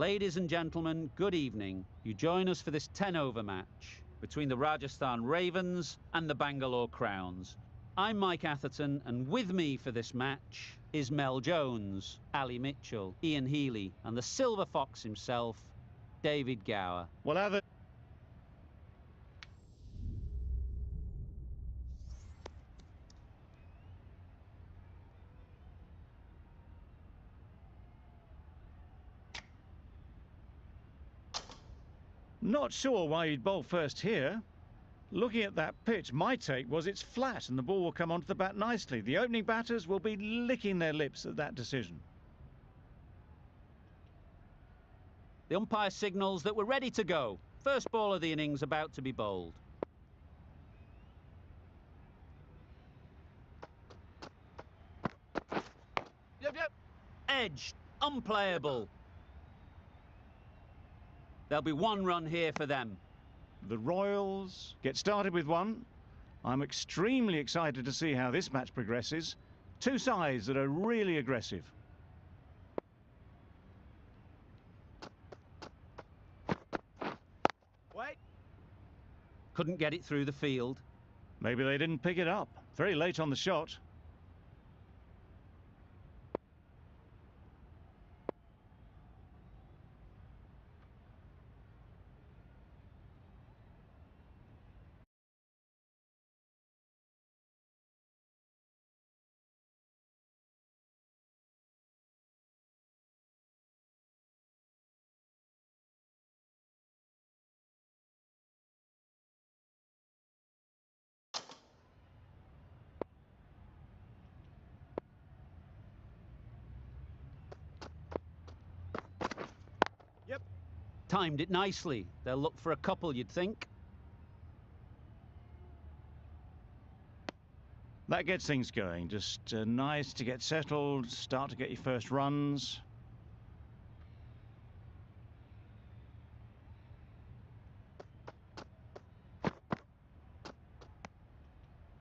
Ladies and gentlemen, good evening. You join us for this 10-over match between the Rajasthan Ravens and the Bangalore Crowns. I'm Mike Atherton, and with me for this match is Mel Jones, Ali Mitchell, Ian Healy, and the Silver Fox himself, David Gower. Well, Atherton. Not sure why he'd bowl first here. Looking at that pitch, my take was it's flat and the ball will come onto the bat nicely. The opening batters will be licking their lips at that decision. The umpire signals that we're ready to go. First ball of the innings about to be bowled. Yep. Edge, unplayable. There'll be one run here for them. The Royals get started with one. I'm extremely excited to see how this match progresses. Two sides that are really aggressive. Wait. Couldn't get it through the field. Maybe they didn't pick it up. Very late on the shot. Yep. Timed it nicely. They'll look for a couple, you'd think. That gets things going. Just nice to get settled, start to get your first runs.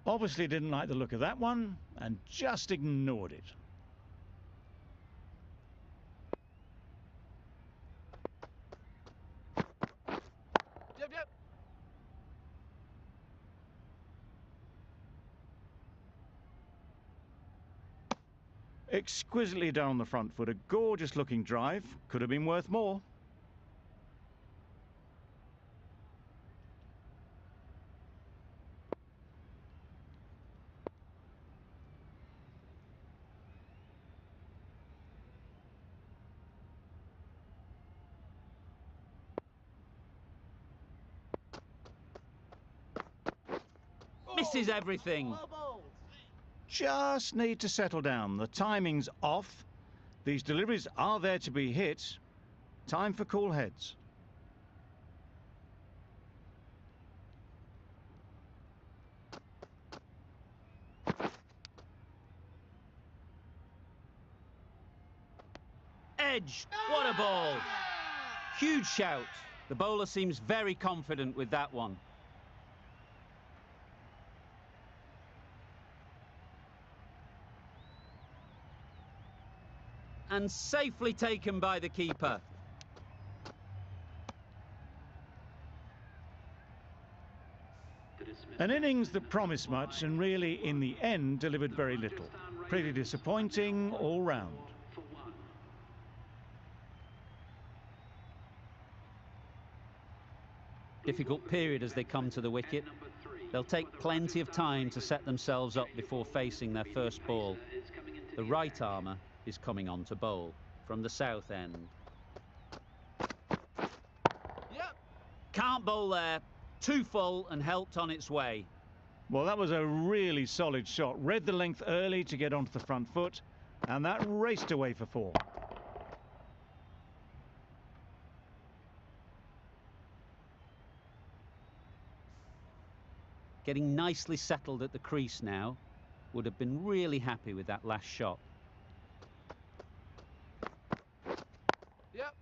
Obviously didn't like the look of that one and just ignored it. Yep. Exquisitely down the front foot, a gorgeous looking drive. Could have been worth more. Misses everything. Well bowled. Just need to settle down. The timing's off. These deliveries are there to be hit. Time for cool heads. Edge, what a ball. Huge shout. The bowler seems very confident with that one. And safely taken by the keeper. An innings that promised much and really, in the end, delivered very little. Pretty disappointing all round. Difficult period as they come to the wicket. They'll take plenty of time to set themselves up before facing their first ball. The right armour is coming on to bowl from the south end. Yep. Can't bowl there. Too full and helped on its way. Well, that was a really solid shot. Read the length early to get onto the front foot, and that raced away for four. Getting nicely settled at the crease now. Would have been really happy with that last shot. Yep.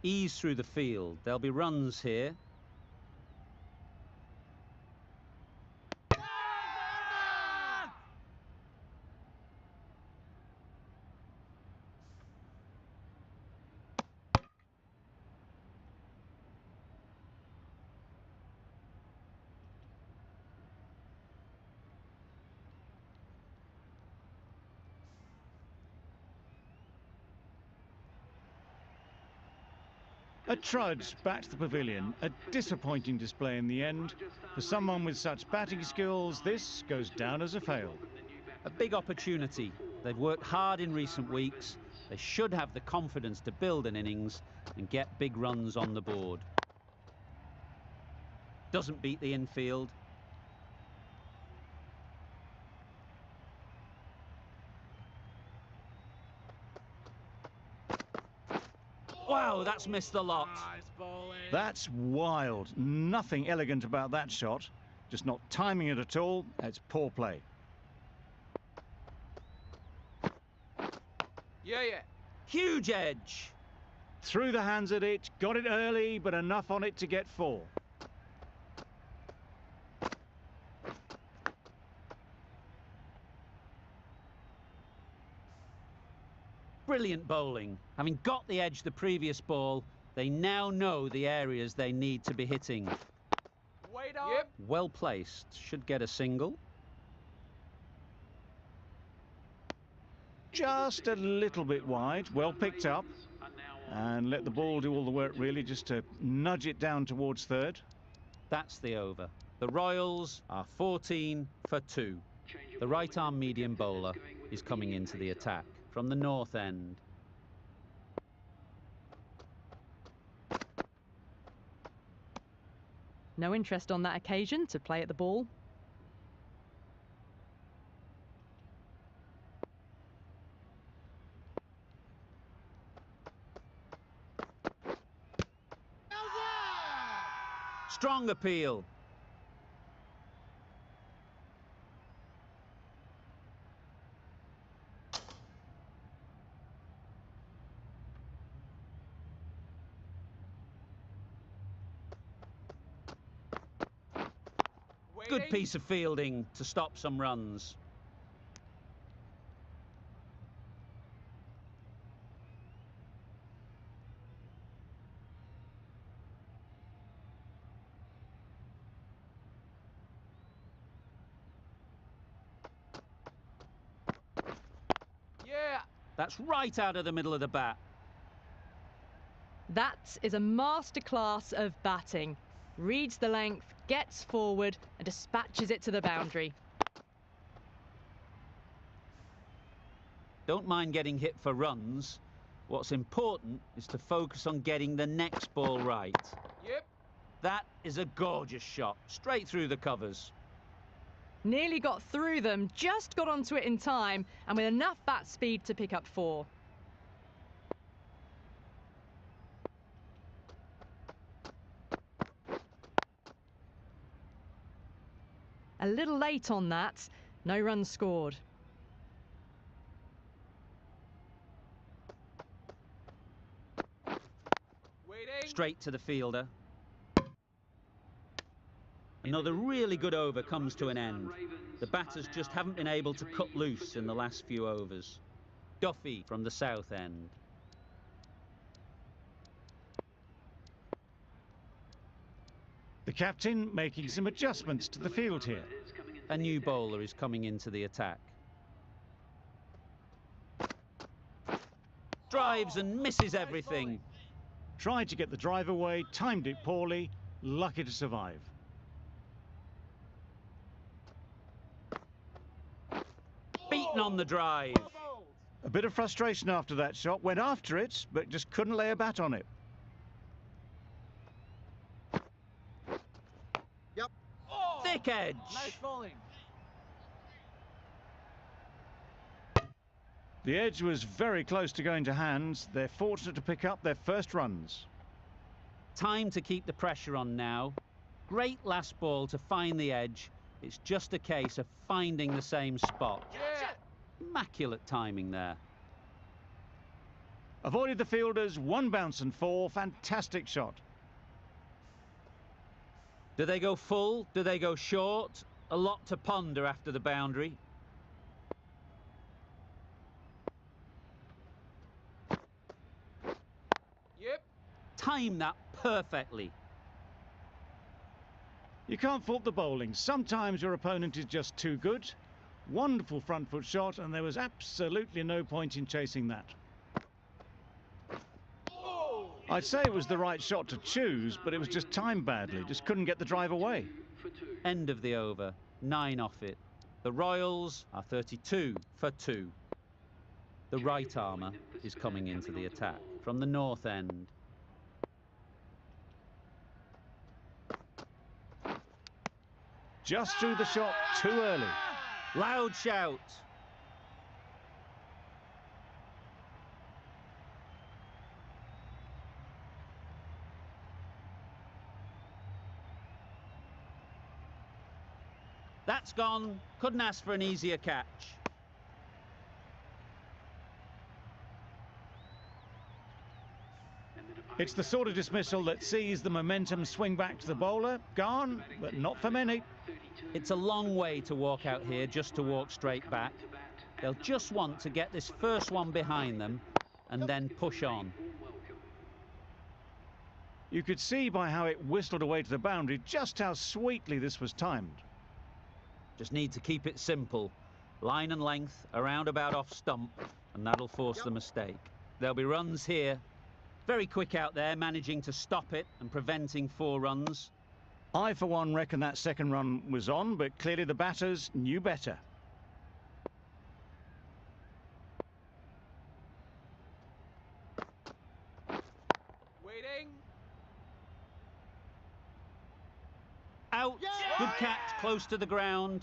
Ease through the field. There'll be runs here. A trudge back to the pavilion. A disappointing display in the end. For someone with such batting skills, this goes down as a fail. A big opportunity. They've worked hard in recent weeks. They should have the confidence to build an innings and get big runs on the board. Doesn't beat the infield. Wow, that's missed the lot. Nice bowling. That's wild. Nothing elegant about that shot. Just not timing it at all. It's poor play. Yeah. Huge edge. Threw the hands at it, got it early, but enough on it to get 4. Brilliant bowling. Having got the edge the previous ball, they now know the areas they need to be hitting. Wait on. Yep. Well placed. Should get a single. Just a little bit wide, well picked up. And let the ball do all the work really, just to nudge it down towards third. That's the over. The Royals are 14 for 2. The right-arm medium bowler is coming into the attack from the north end. No interest on that occasion to play at the ball. Strong appeal. Good piece of fielding to stop some runs. Yeah. That's right out of the middle of the bat. That is a masterclass of batting. Reads the length, gets forward and dispatches it to the boundary. Don't mind getting hit for runs. What's important is to focus on getting the next ball right. Yep. That is a gorgeous shot, straight through the covers. Nearly got through them, just got onto it in time and with enough bat speed to pick up 4. A little late on that, no runs scored. Waiting. Straight to the fielder. Another really good over comes to an end. The batters just haven't been able to cut loose in the last few overs. Duffy from the south end. The captain making some adjustments to the field here. A new bowler is coming into the attack. Drives and misses everything. Tried to get the drive away, timed it poorly, lucky to survive. Beaten on the drive. A bit of frustration after that shot, went after it, but just couldn't lay a bat on it. Thick edge. Nice bowling. The edge was very close to going to hands. They're fortunate to pick up their first runs. Time to keep the pressure on now. Great last ball to find the edge. It's just a case of finding the same spot. Yeah. Immaculate timing there. Avoided the fielders, 1 bounce and 4. Fantastic shot. Do they go full? Do they go short? A lot to ponder after the boundary. Yep. Time that perfectly. You can't fault the bowling. Sometimes your opponent is just too good. Wonderful front foot shot, and there was absolutely no point in chasing that. I'd say it was the right shot to choose, but it was just timed badly. Just couldn't get the drive away. End of the over, 9 off it. The Royals are 32 for 2. The right armour is coming into the attack from the north end. Just threw the shot too early. Loud shout. That's gone. Couldn't ask for an easier catch. It's the sort of dismissal that sees the momentum swing back to the bowler. Gone, but not for many. It's a long way to walk out here just to walk straight back. They'll just want to get this first one behind them and then push on. You could see by how it whistled away to the boundary just how sweetly this was timed. Just need to keep it simple. Line and length, around about off stump, and that'll force the mistake. There'll be runs here. Very quick out there, managing to stop it and preventing 4 runs. I, for one, reckon that second run was on, but clearly the batters knew better. Waiting. Out. Good catch, close to the ground.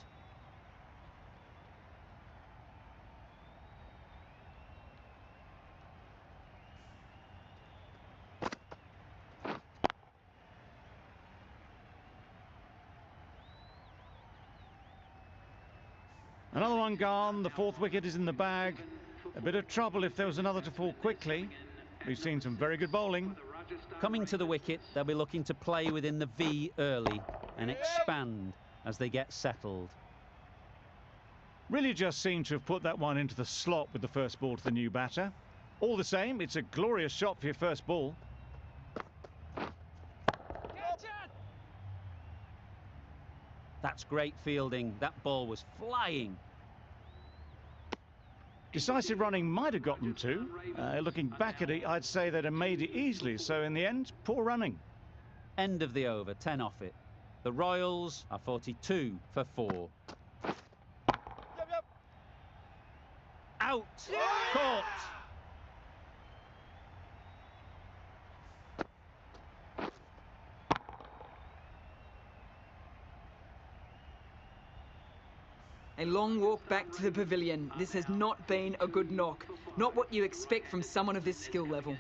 Another one gone. The 4th wicket is in the bag. A bit of trouble if there was another to fall quickly. We've seen some very good bowling. Coming to the wicket, they'll be looking to play within the V early and expand as they get settled. Really just seemed to have put that one into the slot with the first ball to the new batter. All the same, it's a glorious shot for your first ball. Catch it! That's great fielding. That ball was flying. Decisive running might have got them to. Looking back at it, I'd say they'd have made it easily. So in the end, poor running. End of the over, 10 off it. The Royals are 42 for 4. Yep. Out! Yeah! Caught! A long walk back to the pavilion. This has not been a good knock. Not what you expect from someone of this skill level.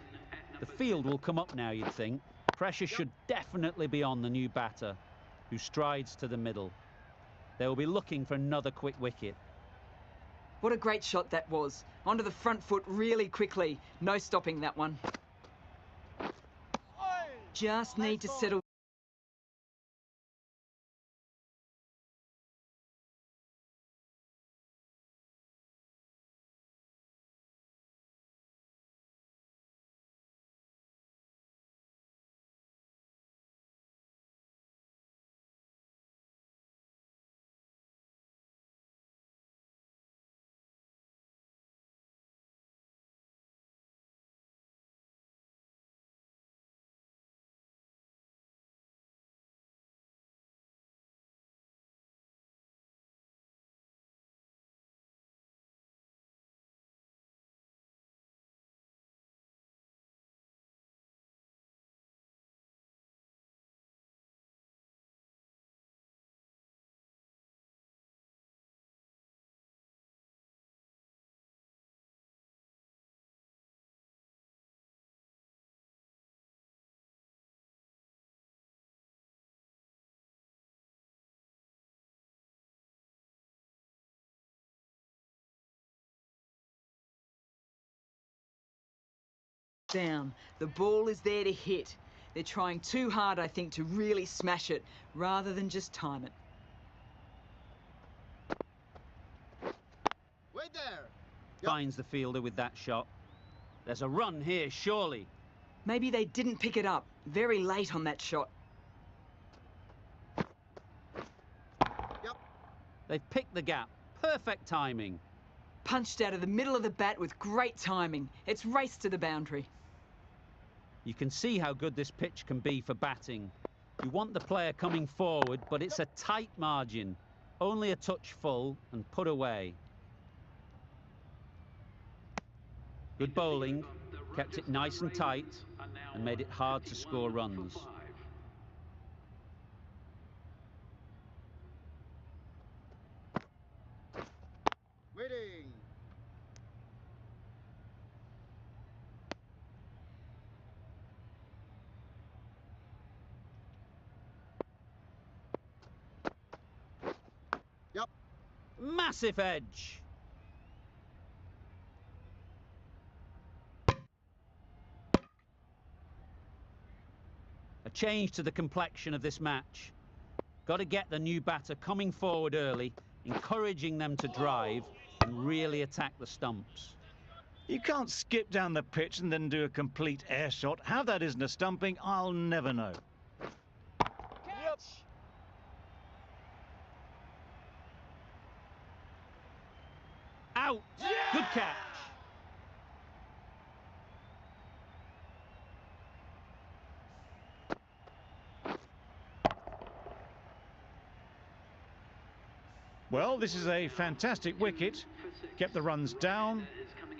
The field will come up now, you'd think. Pressure should definitely be on the new batter, who strides to the middle. They will be looking for another quick wicket. What a great shot that was. Onto the front foot really quickly. No stopping that one. Just need to settle. Down. The ball is there to hit. They're trying too hard, I think, to really smash it, rather than just time it. Wait there. Finds the fielder with that shot. There's a run here, surely. Maybe they didn't pick it up. Very late on that shot. Yep. They've picked the gap. Perfect timing. Punched out of the middle of the bat with great timing. It's raced to the boundary. You can see how good this pitch can be for batting. You want the player coming forward, but it's a tight margin. Only a touch full and put away. Good bowling, kept it nice and tight and made it hard to score runs. Waiting. Yep. Massive edge. A change to the complexion of this match. Got to get the new batter coming forward early, encouraging them to drive and really attack the stumps. You can't skip down the pitch and then do a complete air shot. How that isn't a stumping, I'll never know. Catch! Out! Good catch. Well, this is a fantastic wicket. Kept the runs down.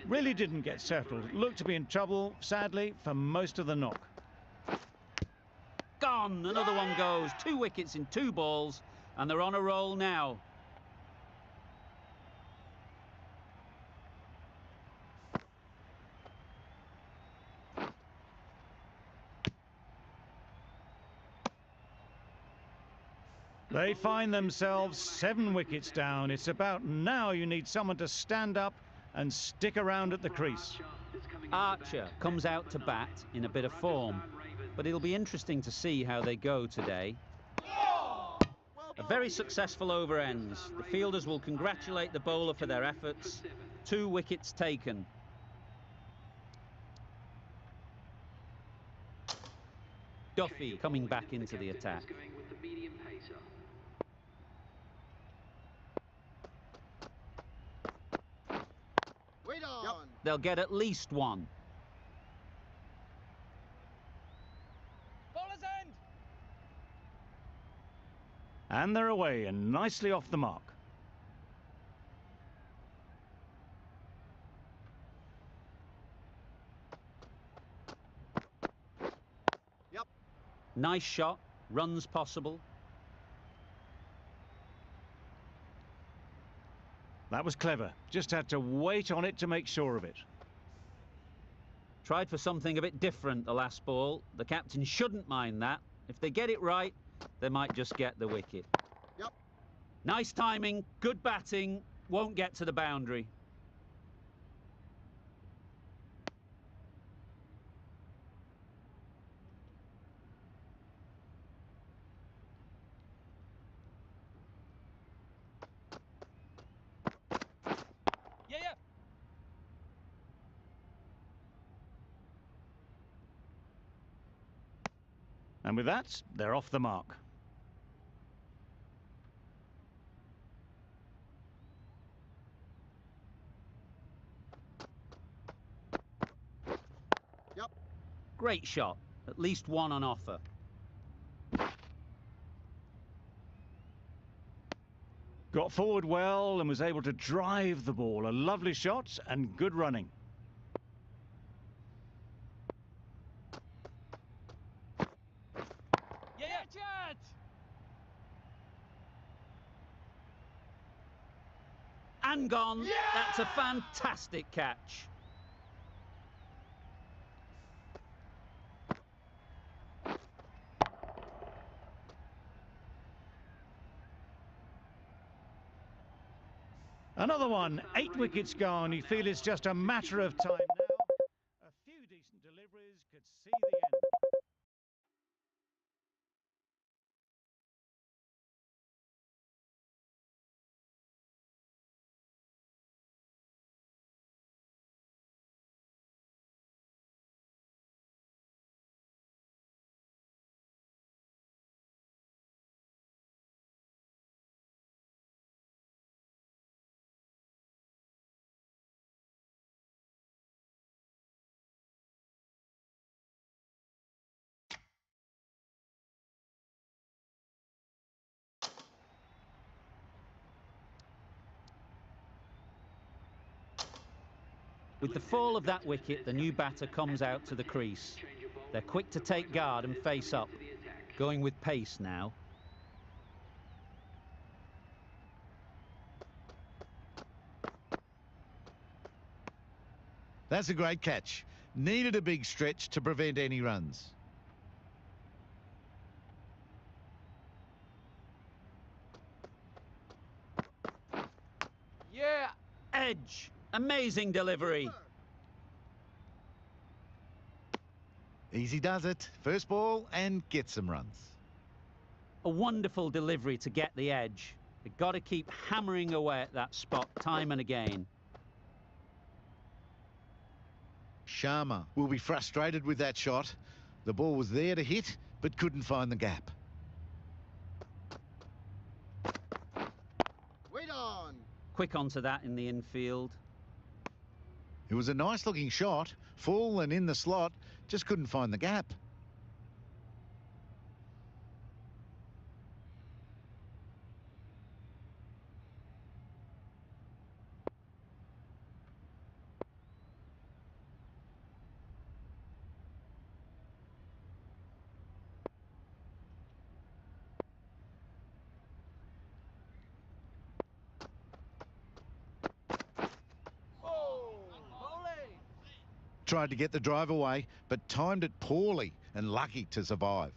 Really didn't get settled. Looked to be in trouble, sadly, for most of the knock. Gone. Another one goes. 2 wickets in 2 balls, and they're on a roll now. They find themselves 7 wickets down. It's about now you need someone to stand up and stick around at the crease. Archer comes out to bat in a bit of form, but it'll be interesting to see how they go today. A very successful over ends. The fielders will congratulate the bowler for their efforts. 2 wickets taken. Duffy coming back into the attack. Wait on. Yep. They'll get at least 1. Bowler's end! And they're away and nicely off the mark. Yep. Nice shot. Runs possible. That was clever. Just had to wait on it to make sure of it. Tried for something a bit different the last ball. The captain shouldn't mind that. If they get it right, they might just get the wicket. Yep. Nice timing, good batting, won't get to the boundary. Yeah. And with that, they're off the mark. Yep. Great shot, at least 1 on offer. Got forward well and was able to drive the ball. A lovely shot and good running. Yeah. Catch it! And gone. That's a fantastic catch. Another one, 8 wickets gone. You feel it's just a matter of time now. A few decent deliveries could see the end. With the fall of that wicket, the new batter comes out to the crease. They're quick to take guard and face up, going with pace now. That's a great catch. Needed a big stretch to prevent any runs. Yeah. Edge. Amazing delivery. Easy does it. First ball and get some runs. A wonderful delivery to get the edge. They've got to keep hammering away at that spot time and again. Sharma will be frustrated with that shot. The ball was there to hit, but couldn't find the gap. Wait on. Quick onto that in the infield. It was a nice looking shot, full and in the slot, just couldn't find the gap. Tried to get the drive away, but timed it poorly and lucky to survive.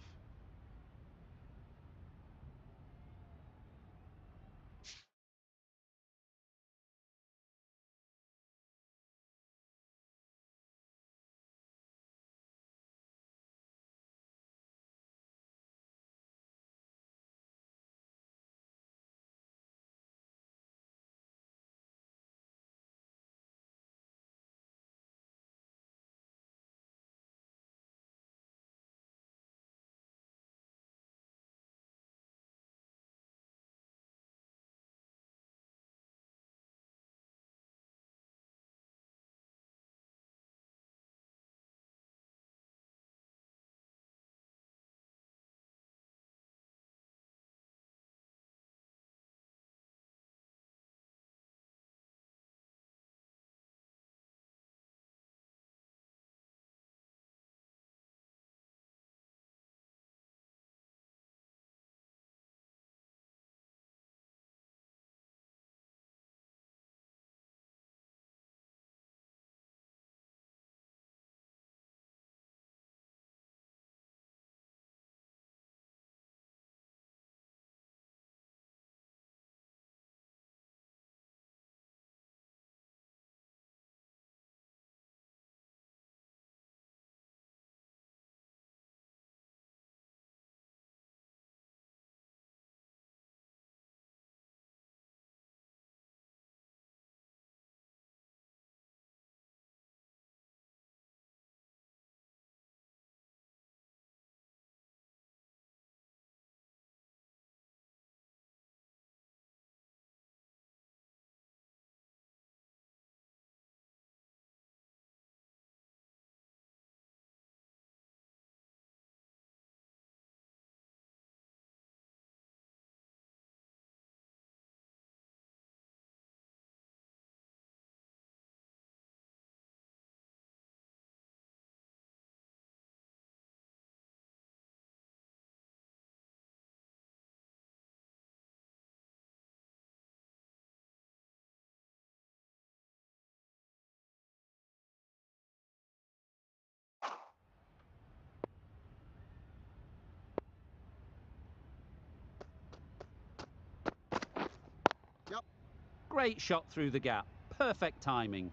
Great shot through the gap. Perfect timing.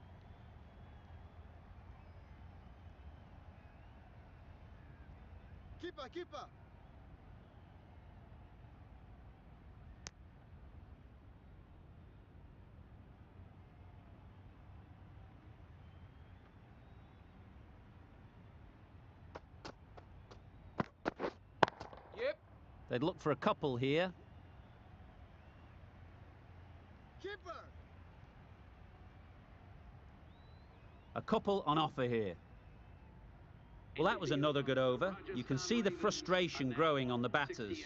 Keeper, keeper. Yep. They'd look for a couple here. Keeper. A couple on offer here. Well, that was another good over. You can see the frustration growing on the batters.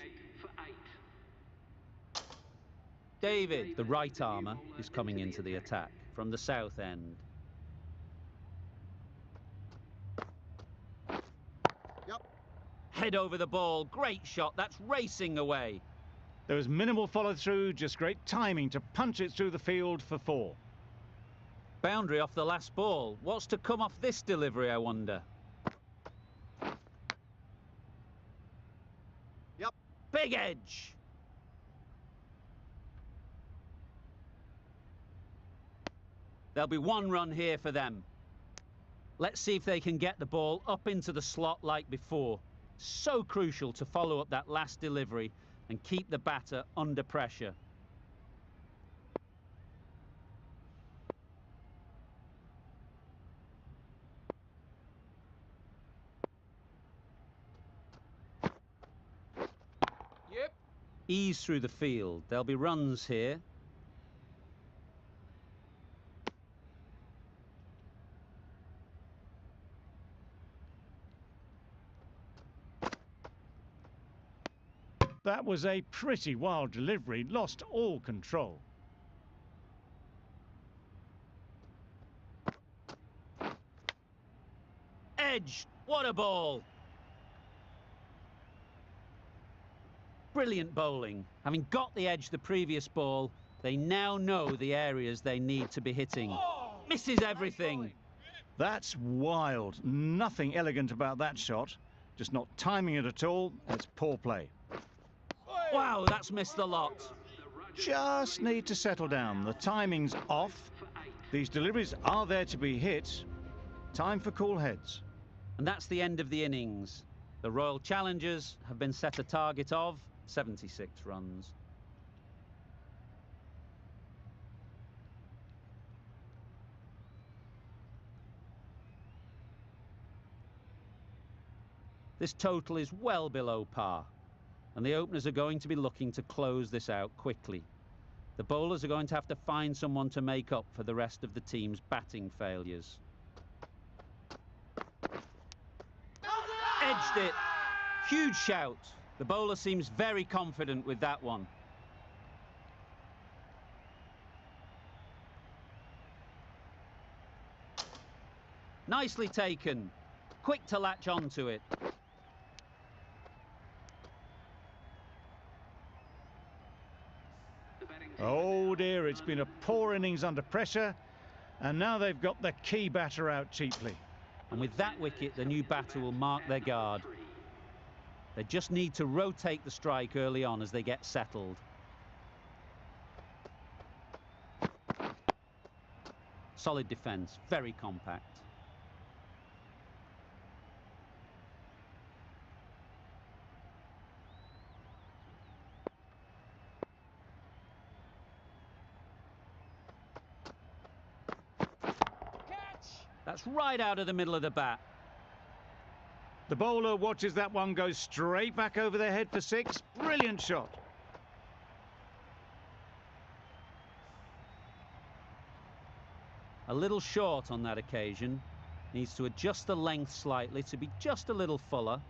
David, the right armour, is coming into the attack from the south end. Head over the ball, great shot, that's racing away. There was minimal follow-through, just great timing to punch it through the field for 4. Boundary off the last ball. What's to come off this delivery, I wonder? Yep. Big edge. There'll be 1 run here for them. Let's see if they can get the ball up into the slot like before. So crucial to follow up that last delivery and keep the batter under pressure. Yep. Ease through the field. There'll be runs here. That was a pretty wild delivery, lost all control. Edge, what a ball! Brilliant bowling. Having got the edge the previous ball, they now know the areas they need to be hitting. Misses everything. That's wild. Nothing elegant about that shot. Just not timing it at all. It's poor play. Wow, that's missed the lot. Just need to settle down. The timing's off. These deliveries are there to be hit. Time for cool heads. And that's the end of the innings. The Royal Challengers have been set a target of 76 runs. This total is well below par, and the openers are going to be looking to close this out quickly. The bowlers are going to have to find someone to make up for the rest of the team's batting failures. Edged it. Huge shout. The bowler seems very confident with that one. Nicely taken. Quick to latch onto it. Oh dear, it's been a poor innings under pressure, and now they've got the key batter out cheaply. And with that wicket, the new batter will mark their guard. They just need to rotate the strike early on as they get settled. Solid defence, very compact. That's right out of the middle of the bat. The bowler watches that one go straight back over their head for 6. Brilliant shot. A little short on that occasion. Needs to adjust the length slightly to be just a little fuller.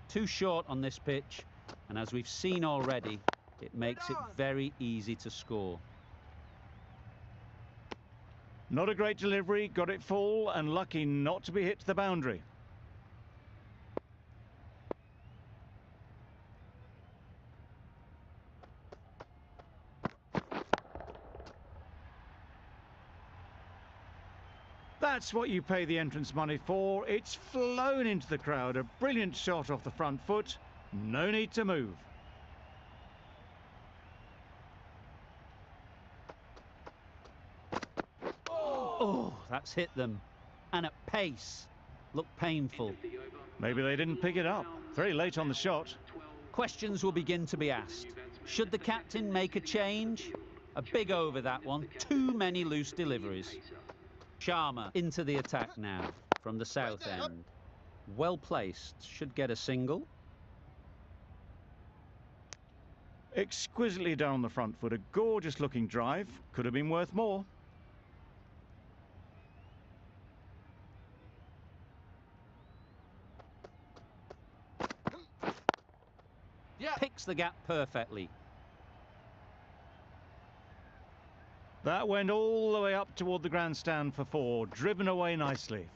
Too short on this pitch, and as we've seen already, it makes it very easy to score. Not a great delivery, got it full and lucky not to be hit to the boundary. That's what you pay the entrance money for. It's flown into the crowd. A brilliant shot off the front foot. No need to move. Oh, that's hit them. And at pace. Looked painful. Maybe they didn't pick it up. Very late on the shot. Questions will begin to be asked. Should the captain make a change? A big over that one. Too many loose deliveries. Sharma into the attack now from the south end. Well placed. Should get a single. Exquisitely down the front foot. A gorgeous looking drive. Could have been worth more. Picks the gap perfectly. That went all the way up toward the grandstand for 4. Driven away nicely.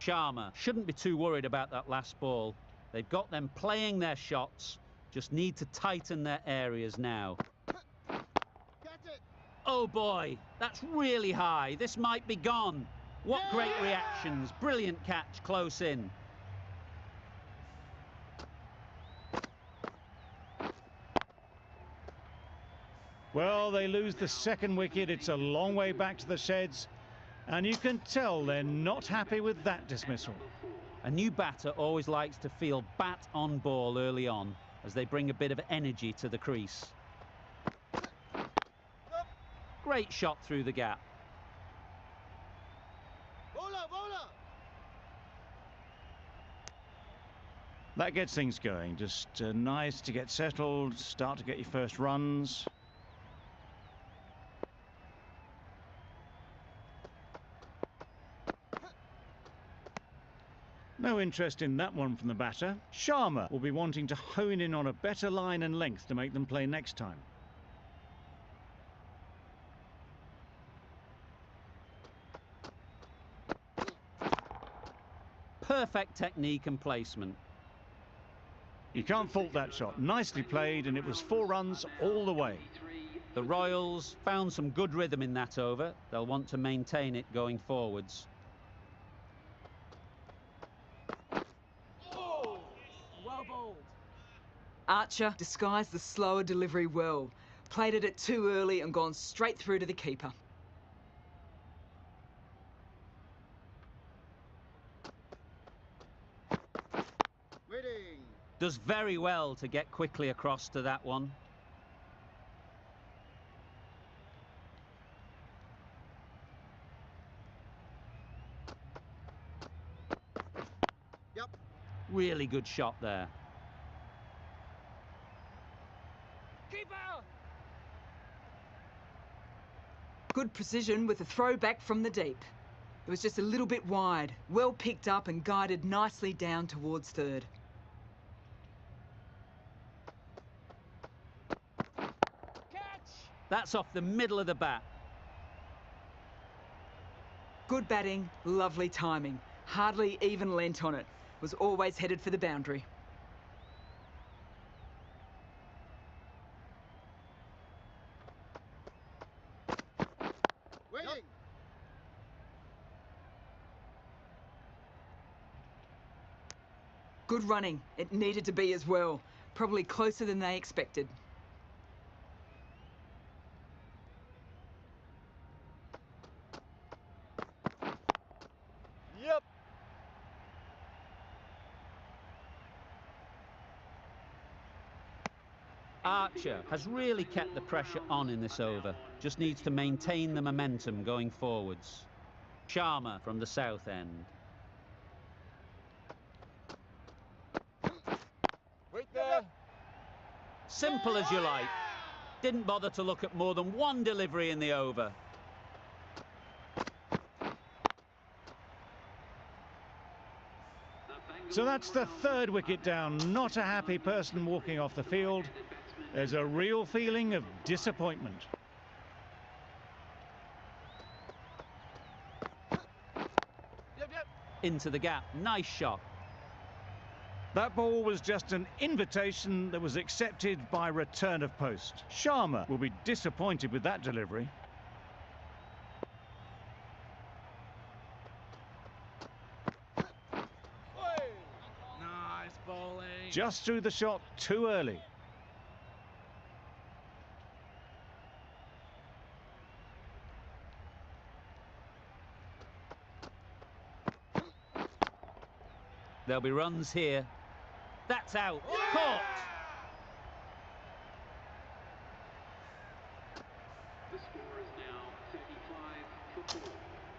Sharma shouldn't be too worried about that last ball. They've got them playing their shots, just need to tighten their areas now. Catch it. Oh boy, that's really high. This might be gone. What great reactions. Brilliant catch close in. Well, they lose the second wicket. It's a long way back to the sheds, and you can tell they're not happy with that dismissal. A new batter always likes to feel bat on ball early on, as they bring a bit of energy to the crease. Great shot through the gap. Bowler, bowler. That gets things going. Just nice to get settled, start to get your first runs. No interest in that one from the batter. Sharma will be wanting to hone in on a better line and length to make them play next time. Perfect technique and placement. You can't fault that shot. Nicely played, and it was 4 runs all the way. The Royals found some good rhythm in that over. They'll want to maintain it going forwards. Well bowled. Archer disguised the slower delivery well. Played it too early and gone straight through to the keeper. Waiting. Does very well to get quickly across to that one. Yep. Really good shot there. Keeper. Good precision with a throw back from the deep. It was just a little bit wide. Well picked up and guided nicely down towards third. Catch. That's off the middle of the bat. Good batting, lovely timing. Hardly even lent on it. Was always headed for the boundary. Waiting. Good running. It needed to be as well. Probably closer than they expected. Yep. Archer has really kept the pressure on in this over. Just needs to maintain the momentum going forwards. Sharma from the south end. Wait there. Simple as you like. Didn't bother to look at more than one delivery in the over. So that's the 3rd wicket down. Not a happy person walking off the field. There's a real feeling of disappointment. Yep. Into the gap. Nice shot. That ball was just an invitation that was accepted by return of post. Sharma will be disappointed with that delivery. Nice bowling. Just threw the shot too early. There'll be runs here. That's out. Caught.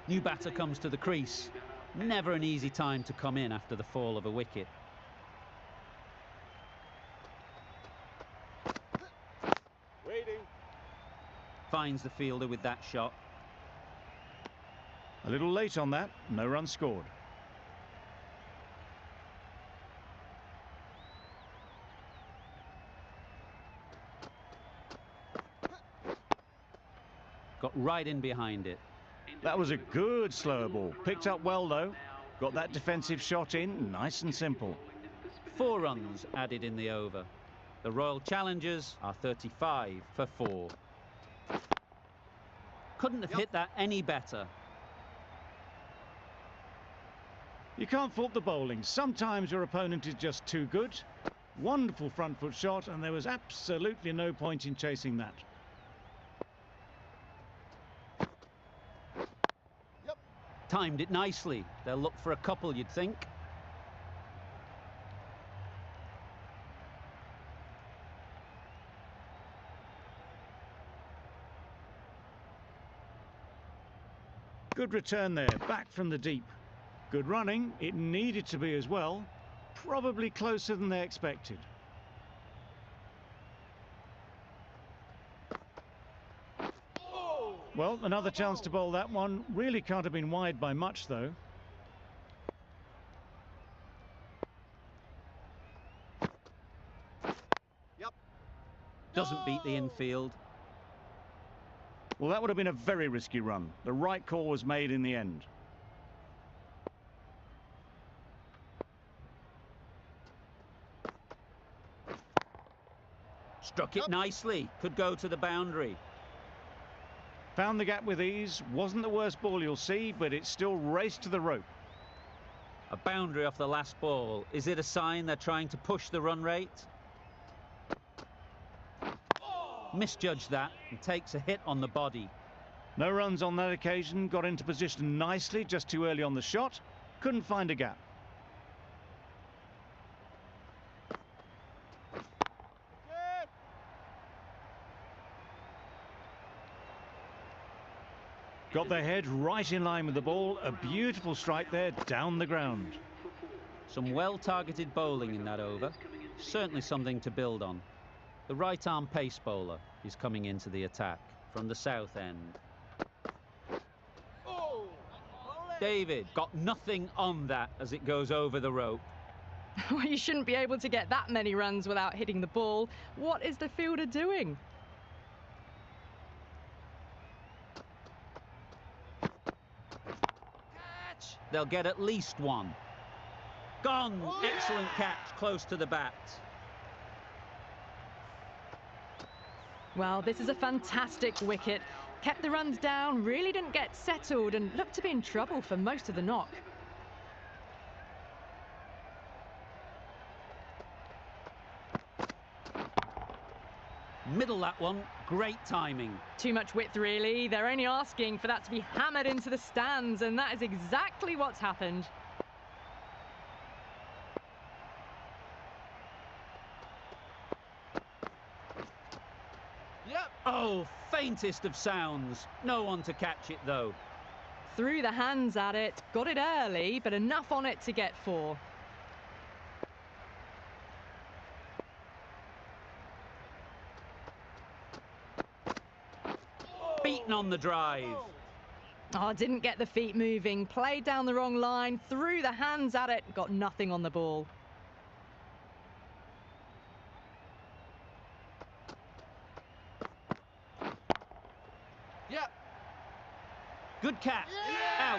New batter comes to the crease. Never an easy time to come in after the fall of a wicket. Waiting. Finds the fielder with that shot. A little late on that. No run scored. Got right in behind it. That was a good slower ball. Picked up well, though. Got that defensive shot in, nice and simple. 4 runs added in the over. The Royal Challengers are 35 for 4. Couldn't have hit that any better. You can't fault the bowling. Sometimes your opponent is just too good. Wonderful front foot shot, and there was absolutely no point in chasing that. Timed it nicely. They'll look for a couple, you'd think. Good return there, back from the deep. Good running, it needed to be as well. Probably closer than they expected. Well, another chance to bowl that one. Really can't have been wide by much, though. Doesn't beat the infield. Well, that would have been a very risky run. The right call was made in the end. Struck it nicely. Could go to the boundary. Found the gap with ease. Wasn't the worst ball you'll see, but it still raced to the rope. A boundary off the last ball. Is it a sign they're trying to push the run rate? Misjudged that and takes a hit on the body. No runs on that occasion. Got into position nicely, just too early on the shot. Couldn't find a gap. Got their head right in line with the ball. A beautiful strike there, down the ground. Some well-targeted bowling in that over. Certainly something to build on. The right-arm pace bowler is coming into the attack from the south end. David got nothing on that as it goes over the rope. Well, you shouldn't be able to get that many runs without hitting the ball. What is the fielder doing? They'll get at least one. Gone! Excellent catch, close to the bat. Well, this is a fantastic wicket. Kept the runs down, really didn't get settled and looked to be in trouble for most of the knock. Middle that one, great timing. Too much width, really. They're only asking for that to be hammered into the stands, and that is exactly what's happened. Oh, faintest of sounds. No one to catch it, though. Threw the hands at it, got it early, but enough on it to get 4. Beaten on the drive. Oh, didn't get the feet moving, played down the wrong line, threw the hands at it, got nothing on the ball. Good catch. Out.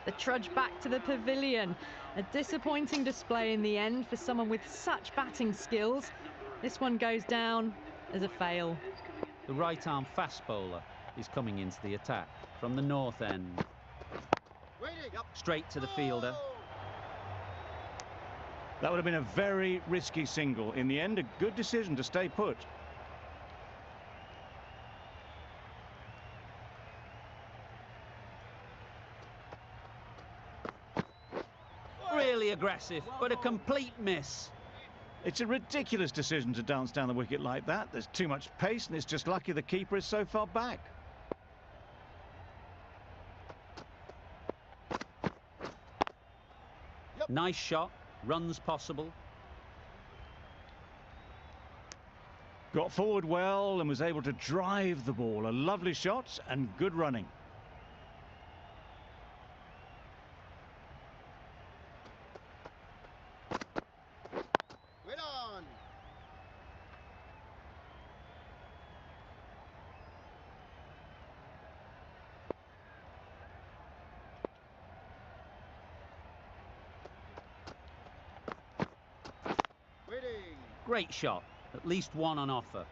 The trudge back to the pavilion. A disappointing display in the end for someone with such batting skills. This one goes down as a fail. The right-arm fast bowler is coming into the attack from the north end. Straight to the fielder. That would have been a very risky single. In the end, a good decision to stay put. Really aggressive, but a complete miss. It's a ridiculous decision to dance down the wicket like that. There's too much pace, and it's just lucky the keeper is so far back. Nice shot, runs possible. Got forward well and was able to drive the ball. A lovely shot and good running. Great shot. At least one on offer.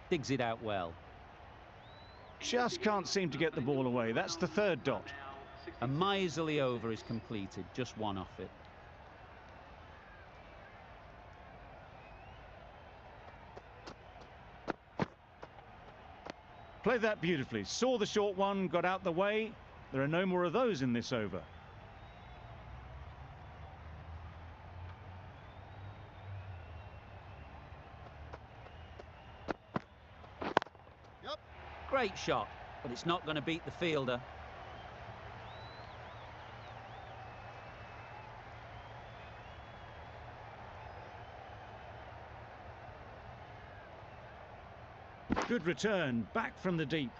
Digs it out well. Just can't seem to get the ball away. That's the third dot. A miserly over is completed, just one off it. Played that beautifully. Saw the short one, got out the way. There are no more of those in this over. Great shot, but it's not going to beat the fielder. Good return, back from the deep.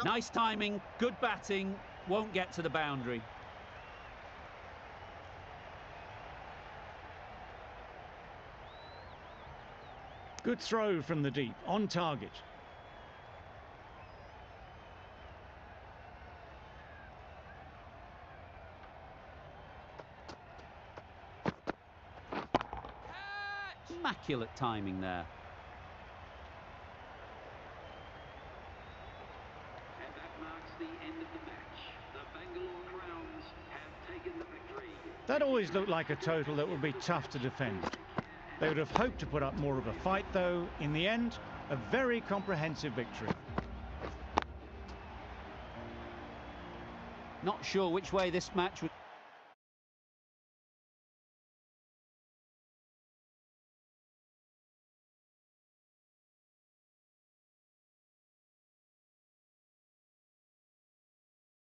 Nice timing, good batting, won't get to the boundary. Good throw from the deep, on target. Immaculate timing there. And that marks the end of the match. The Bangalore Crowns have taken the victory. That always looked like a total that would be tough to defend. They would have hoped to put up more of a fight, though. In the end, a very comprehensive victory. Not sure which way this match would...